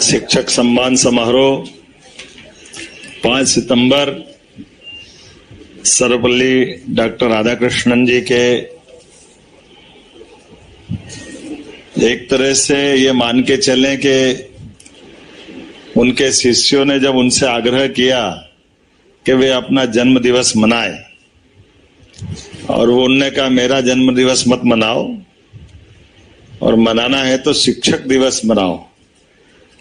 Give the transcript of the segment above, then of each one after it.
शिक्षक सम्मान समारोह 5 सितंबर सर्वपल्ली डॉक्टर राधाकृष्णन जी के एक तरह से ये मान के चलें कि उनके शिष्यों ने जब उनसे आग्रह किया कि वे अपना जन्म दिवस मनाएं और वो उनने कहा मेरा जन्म दिवस मत मनाओ और मनाना है तो शिक्षक दिवस मनाओ।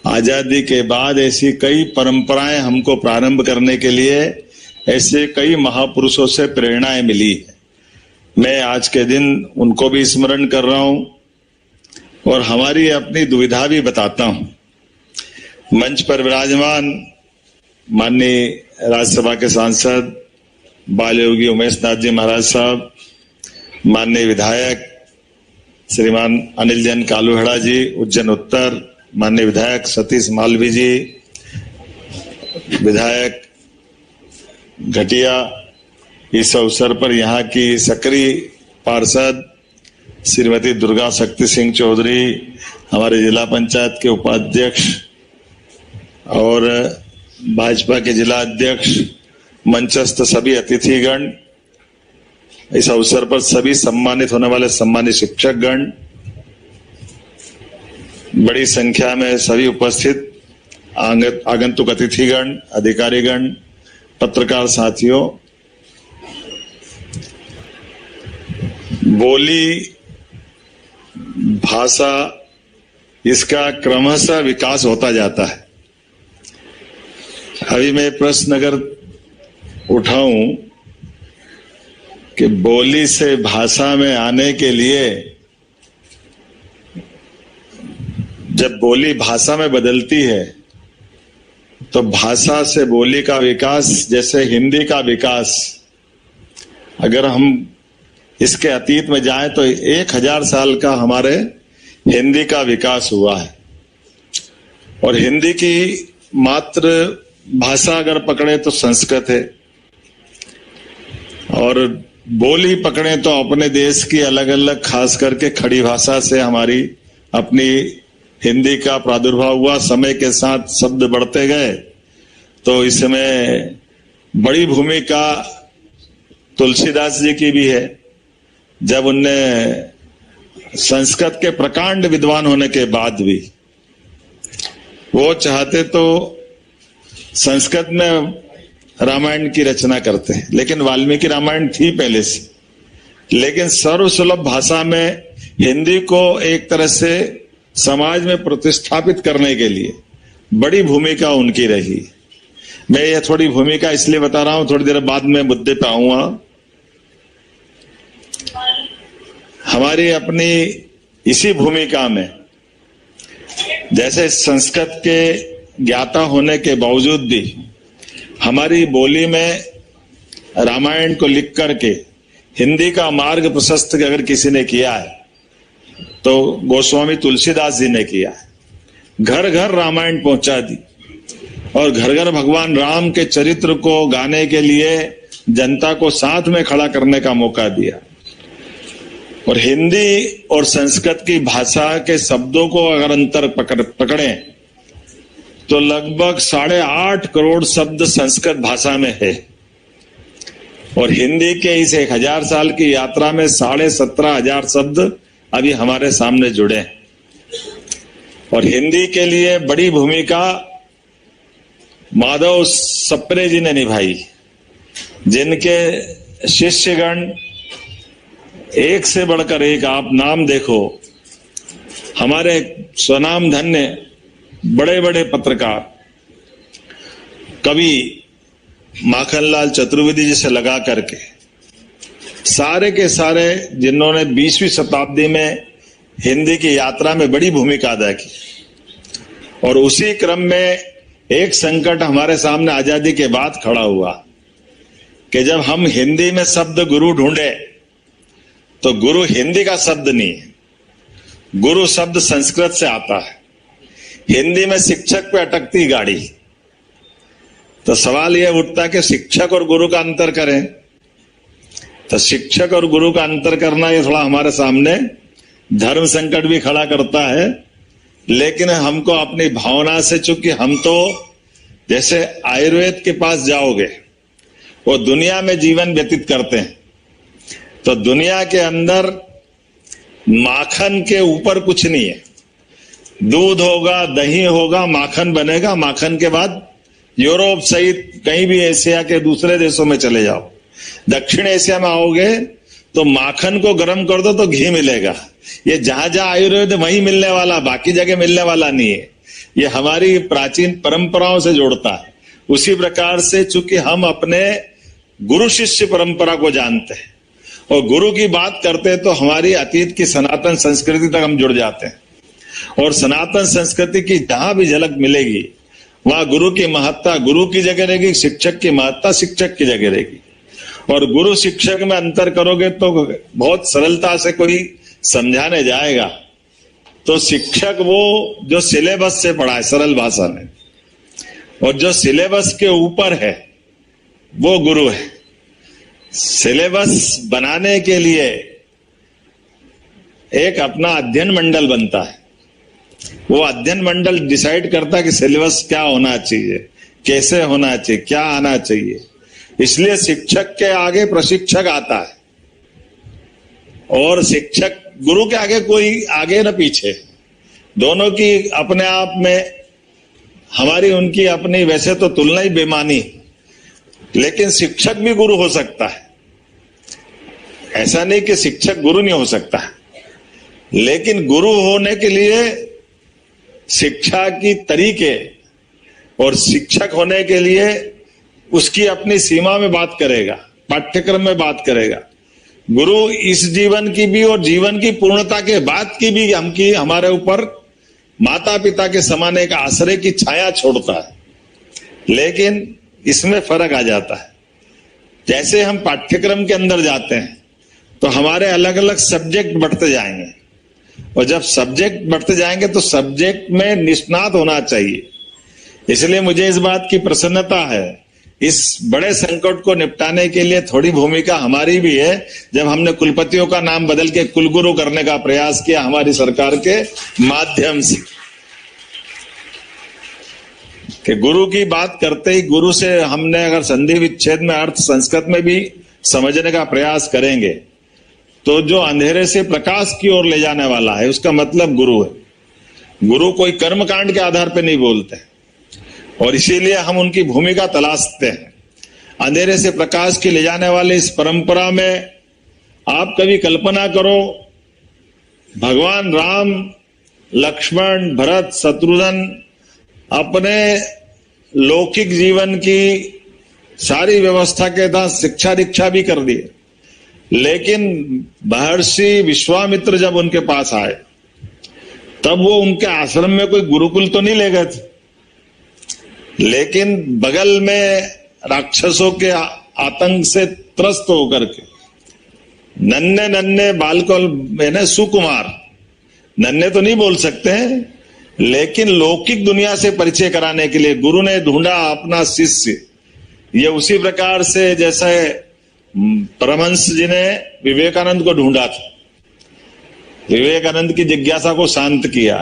आजादी के बाद ऐसी कई परंपराएं हमको प्रारंभ करने के लिए ऐसे कई महापुरुषों से प्रेरणाएं मिली है। मैं आज के दिन उनको भी स्मरण कर रहा हूं और हमारी अपनी दुविधा भी बताता हूं। मंच पर विराजमान माननीय राज्यसभा के सांसद बाल योगी उमेश नाथ जी महाराज साहब, माननीय विधायक श्रीमान अनिल जैन कालूहड़ा जी उज्जैन उत्तर, माननीय विधायक सतीश मालवी जी, विधायक घटिया, इस अवसर पर यहाँ की सक्रिय पार्षद श्रीमती दुर्गा शक्ति सिंह चौधरी, हमारे जिला पंचायत के उपाध्यक्ष और भाजपा के जिला अध्यक्ष, मंचस्थ सभी अतिथिगण, इस अवसर पर सभी सम्मानित होने वाले सम्मानित शिक्षकगण, बड़ी संख्या में सभी उपस्थित आगंतुक अतिथिगण, अधिकारीगण, पत्रकार साथियों, बोली भाषा इसका क्रमशः विकास होता जाता है। अभी मैं प्रश्न अगर उठाऊं कि बोली से भाषा में आने के लिए जब बोली भाषा में बदलती है तो भाषा से बोली का विकास, जैसे हिंदी का विकास, अगर हम इसके अतीत में जाएं तो 1000 साल का हमारे हिंदी का विकास हुआ है। और हिंदी की मात्र भाषा अगर पकड़े तो संस्कृत है और बोली पकड़े तो अपने देश की अलग अलग, खास करके खड़ी भाषा से हमारी अपनी हिंदी का प्रादुर्भाव हुआ। समय के साथ शब्द बढ़ते गए तो इसमें बड़ी भूमिका तुलसीदास जी की भी है। जब उनने संस्कृत के प्रकांड विद्वान होने के बाद भी वो चाहते तो संस्कृत में रामायण की रचना करते हैं, लेकिन वाल्मीकि रामायण थी पहले से, लेकिन सर्वसुलभ भाषा में हिंदी को एक तरह से समाज में प्रतिष्ठापित करने के लिए बड़ी भूमिका उनकी रही। मैं ये थोड़ी भूमिका इसलिए बता रहा हूं, थोड़ी देर बाद में मुद्दे पे आऊंगा। हमारी अपनी इसी भूमिका में जैसे संस्कृत के ज्ञाता होने के बावजूद भी हमारी बोली में रामायण को लिख करके हिंदी का मार्ग प्रशस्त अगर किसी ने किया है तो गोस्वामी तुलसीदास जी ने किया है। घर घर रामायण पहुंचा दी और घर घर भगवान राम के चरित्र को गाने के लिए जनता को साथ में खड़ा करने का मौका दिया। और हिंदी और संस्कृत की भाषा के शब्दों को अगर अंतर पकड़े तो लगभग 8.5 करोड़ शब्द संस्कृत भाषा में है और हिंदी के इस 1000 साल की यात्रा में 17,500 शब्द अभी हमारे सामने जुड़े हैं। और हिंदी के लिए बड़ी भूमिका माधव सप्रे जी ने निभाई, जिनके शिष्यगण एक से बढ़कर एक, आप नाम देखो, हमारे स्वनाम धन्य बड़े बड़े पत्रकार, कवि माखनलाल चतुर्वेदी जी से लगा करके सारे के सारे जिन्होंने 20वीं शताब्दी में हिंदी की यात्रा में बड़ी भूमिका अदा की। और उसी क्रम में एक संकट हमारे सामने आजादी के बाद खड़ा हुआ कि जब हम हिंदी में शब्द गुरु ढूंढे तो गुरु हिंदी का शब्द नहीं है, गुरु शब्द संस्कृत से आता है। हिंदी में शिक्षक पे अटकती गाड़ी, तो सवाल यह उठता है कि शिक्षक और गुरु का अंतर करें। तो शिक्षक और गुरु का अंतर करना ये थोड़ा हमारे सामने धर्म संकट भी खड़ा करता है लेकिन हमको अपनी भावना से, चूंकि हम तो जैसे आयुर्वेद के पास जाओगे, वो दुनिया में जीवन व्यतीत करते हैं, तो दुनिया के अंदर माखन के ऊपर कुछ नहीं है। दूध होगा, दही होगा, माखन बनेगा, माखन के बाद यूरोप सहित कहीं भी एशिया के दूसरे देशों में चले जाओ, दक्षिण एशिया में आओगे तो माखन को गर्म कर दो तो घी मिलेगा। ये जहां जहां आयुर्वेद वहीं मिलने वाला, बाकी जगह मिलने वाला नहीं है। ये हमारी प्राचीन परंपराओं से जोड़ता है। उसी प्रकार से चूंकि हम अपने गुरु शिष्य परंपरा को जानते हैं और गुरु की बात करते हैं, तो हमारी अतीत की सनातन संस्कृति तक हम जुड़ जाते हैं। और सनातन संस्कृति की जहां भी झलक मिलेगी वहां गुरु की महत्ता गुरु की जगह रहेगी, शिक्षक की महत्ता शिक्षक की जगह रहेगी। और गुरु शिक्षक में अंतर करोगे तो बहुत सरलता से कोई समझाने जाएगा तो शिक्षक वो जो सिलेबस से पढ़ा है सरल भाषा में, और जो सिलेबस के ऊपर है वो गुरु है। सिलेबस बनाने के लिए एक अपना अध्ययन मंडल बनता है। वो अध्ययन मंडल डिसाइड करता है कि सिलेबस क्या होना चाहिए, कैसे होना चाहिए, क्या आना चाहिए। इसलिए शिक्षक के आगे प्रशिक्षक आता है और शिक्षक गुरु के आगे कोई आगे न पीछे, दोनों की अपने आप में हमारी उनकी अपनी वैसे तो तुलना ही बेमानी, लेकिन शिक्षक भी गुरु हो सकता है। ऐसा नहीं कि शिक्षक गुरु नहीं हो सकता है, लेकिन गुरु होने के लिए शिक्षा की तरीके और शिक्षक होने के लिए उसकी अपनी सीमा में बात करेगा, पाठ्यक्रम में बात करेगा। गुरु इस जीवन की भी और जीवन की पूर्णता के बाद की भी हमारे ऊपर माता पिता के समान एक आश्रय की छाया छोड़ता है, लेकिन इसमें फर्क आ जाता है। जैसे हम पाठ्यक्रम के अंदर जाते हैं तो हमारे अलग अलग सब्जेक्ट बढ़ते जाएंगे, और जब सब्जेक्ट बढ़ते जाएंगे तो सब्जेक्ट में निष्णात होना चाहिए। इसलिए मुझे इस बात की प्रसन्नता है, इस बड़े संकट को निपटाने के लिए थोड़ी भूमिका हमारी भी है, जब हमने कुलपतियों का नाम बदल के कुलगुरु करने का प्रयास किया हमारी सरकार के माध्यम से। कि गुरु की बात करते ही गुरु से हमने अगर संधि विच्छेद में अर्थ संस्कृत में भी समझने का प्रयास करेंगे तो जो अंधेरे से प्रकाश की ओर ले जाने वाला है उसका मतलब गुरु है। गुरु कोई कर्मकांड के आधार पर नहीं बोलते, और इसीलिए हम उनकी भूमिका तलाशते हैं। अंधेरे से प्रकाश की ले जाने वाले इस परंपरा में आप कभी कल्पना करो, भगवान राम, लक्ष्मण, भरत, शत्रुघ्न अपने लौकिक जीवन की सारी व्यवस्था के साथ शिक्षा दीक्षा भी कर दिए, लेकिन महर्षि विश्वामित्र जब उनके पास आए तब वो उनके आश्रम में कोई गुरुकुल तो नहीं ले गए थे, लेकिन बगल में राक्षसों के आतंक से त्रस्त होकर के नन्हे नन्हे बालकों में सुकुमार, नन्हे तो नहीं बोल सकते हैं, लेकिन लौकिक दुनिया से परिचय कराने के लिए गुरु ने ढूंढा अपना शिष्य। ये उसी प्रकार से जैसे परमहंस जी ने विवेकानंद को ढूंढा था, विवेकानंद की जिज्ञासा को शांत किया।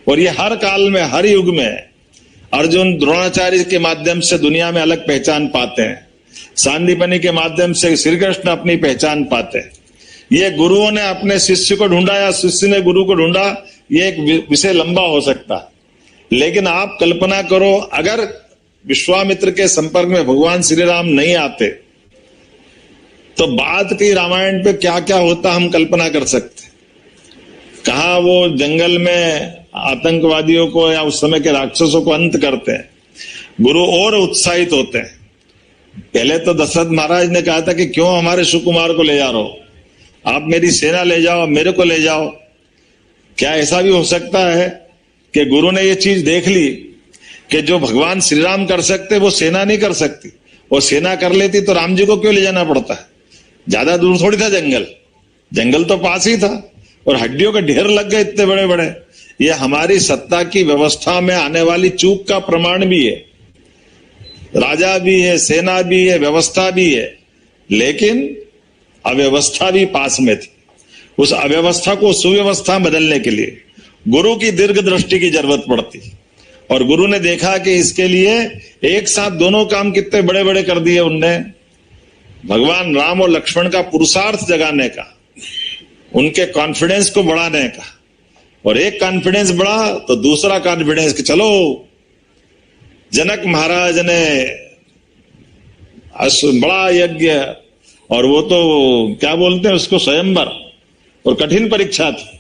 और ये हर काल में, हर युग में अर्जुन द्रोणाचार्य के माध्यम से दुनिया में अलग पहचान पाते हैं, सांदीपनि के माध्यम से श्री कृष्ण अपनी पहचान पाते हैं। ये गुरुओं ने अपने शिष्य को ढूंढा या शिष्य ने गुरु को ढूंढा, ये एक विषय लंबा हो सकता है। लेकिन आप कल्पना करो, अगर विश्वामित्र के संपर्क में भगवान श्री राम नहीं आते तो बाद की रामायण पे क्या क्या होता हम कल्पना कर सकते। कहा वो जंगल में आतंकवादियों को या उस समय के राक्षसों को अंत करते हैं, गुरु और उत्साहित होते हैं। पहले तो दशरथ महाराज ने कहा था कि क्यों हमारे सुकुमार को ले जा रहे हो, आप मेरी सेना ले जाओ, मेरे को ले जाओ। क्या ऐसा भी हो सकता है कि गुरु ने ये चीज देख ली कि जो भगवान श्री राम कर सकते वो सेना नहीं कर सकती, और सेना कर लेती तो राम जी को क्यों ले जाना पड़ता है? ज्यादा दूर थोड़ी था जंगल, जंगल तो पास ही था, और हड्डियों के ढेर लग गए इतने बड़े बड़े। ये हमारी सत्ता की व्यवस्था में आने वाली चूक का प्रमाण भी है। राजा भी है, सेना भी है, व्यवस्था भी है, लेकिन अव्यवस्था भी पास में थी। उस अव्यवस्था को सुव्यवस्था बदलने के लिए गुरु की दीर्घ दृष्टि की जरूरत पड़ती। और गुरु ने देखा कि इसके लिए एक साथ दोनों काम कितने बड़े बड़े कर दिए उनने। भगवान राम और लक्ष्मण का पुरुषार्थ जगाने का, उनके कॉन्फिडेंस को बढ़ाने का, और एक कॉन्फिडेंस बढ़ा तो दूसरा कॉन्फिडेंस कि चलो जनक महाराज ने बड़ा यज्ञ, और वो तो क्या बोलते हैं उसको, स्वयंवर, और कठिन परीक्षा थी।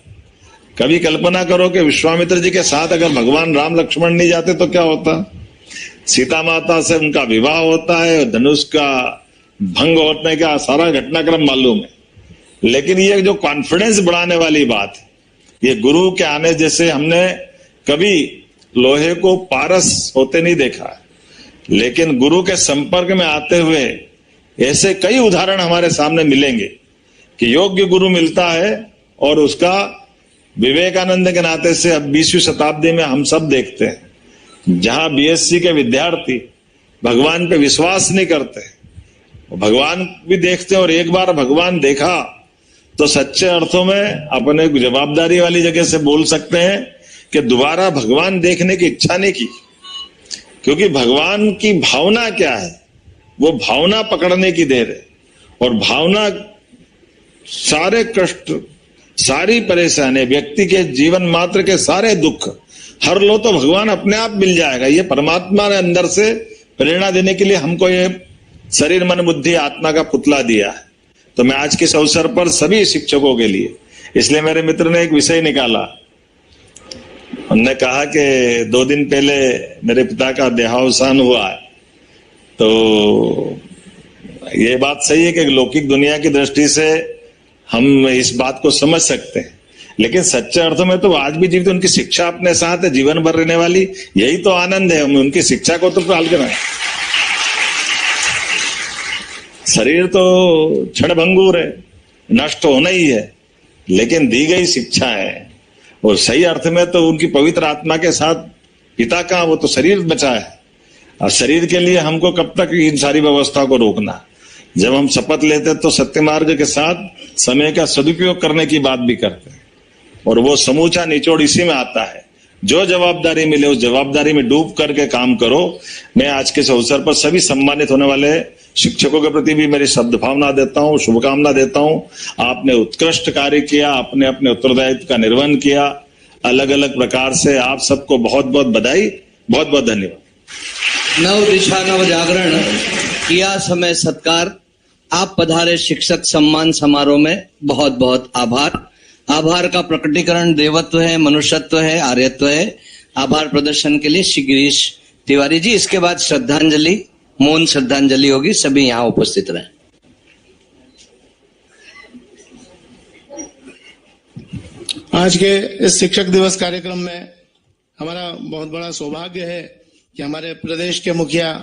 कभी कल्पना करो कि विश्वामित्र जी के साथ अगर भगवान राम लक्ष्मण नहीं जाते तो क्या होता। सीता माता से उनका विवाह होता है, धनुष का भंग होने का सारा घटनाक्रम मालूम है। लेकिन ये जो कॉन्फिडेंस बढ़ाने वाली बात है, ये गुरु के आने जैसे हमने कभी लोहे को पारस होते नहीं देखा है, लेकिन गुरु के संपर्क में आते हुए ऐसे कई उदाहरण हमारे सामने मिलेंगे कि योग्य गुरु मिलता है और उसका विवेकानंद के नाते से अब 20वीं शताब्दी में हम सब देखते हैं, जहां बीएससी के विद्यार्थी भगवान पे विश्वास नहीं करते, भगवान भी देखते हैं, और एक बार भगवान देखा तो सच्चे अर्थों में अपने जवाबदारी वाली जगह से बोल सकते हैं कि दोबारा भगवान देखने की इच्छा नहीं की। क्योंकि भगवान की भावना क्या है, वो भावना पकड़ने की देर है, और भावना सारे कष्ट, सारी परेशानी, व्यक्ति के जीवन मात्र के सारे दुख हर लो तो भगवान अपने आप मिल जाएगा। ये परमात्मा ने अंदर से प्रेरणा देने के लिए हमको ये शरीर मन बुद्धि आत्मा का पुतला दिया है। तो मैं आज के इस अवसर पर सभी शिक्षकों के लिए, इसलिए मेरे मित्र ने एक विषय निकाला। उन्होंने कहा कि 2 दिन पहले मेरे पिता का देहावसान हुआ है, तो ये बात सही है कि लौकिक दुनिया की दृष्टि से हम इस बात को समझ सकते हैं, लेकिन सच्चे अर्थों में तो आज भी जीवित उनकी शिक्षा अपने साथ है, जीवन भर रहने वाली, यही तो आनंद है। हम उनकी शिक्षा को तो पाल कर रहे। शरीर तो क्षणभंगुर है, नष्ट होना ही है, लेकिन दी गई शिक्षा है, और सही अर्थ में तो उनकी पवित्र आत्मा के साथ पिता का वो तो शरीर बचा है। और शरीर के लिए हमको कब तक इन सारी व्यवस्था को रोकना। जब हम शपथ लेते तो सत्य मार्ग के साथ समय का सदुपयोग करने की बात भी करते हैं, और वो समूचा निचोड़ इसी में आता है। जो जवाबदारी मिले उस जवाबदारी में डूब करके काम करो। मैं आज के इस अवसर पर सभी सम्मानित होने वाले शिक्षकों के प्रति भी मेरी शब्द भावना देता हूँ, शुभकामना देता हूँ। आपने उत्कृष्ट कार्य किया, आपने अपने उत्तरदायित्व का निर्वहन किया अलग अलग प्रकार से। आप सबको बहुत बहुत बधाई, बहुत बहुत धन्यवाद। नव दिशा नव जागरण किया समय सत्कार। आप पधारे शिक्षक सम्मान समारोह में, बहुत बहुत आभार। आभार का प्रकटीकरण देवत्व है, मनुष्यत्व है, आर्यत्व है। आभार प्रदर्शन के लिए श्री गिरीश तिवारी जी। इसके बाद श्रद्धांजलि, मौन श्रद्धांजलि होगी। सभी यहाँ उपस्थित रहें। आज के इस शिक्षक दिवस कार्यक्रम में हमारा बहुत बड़ा सौभाग्य है कि हमारे प्रदेश के मुखिया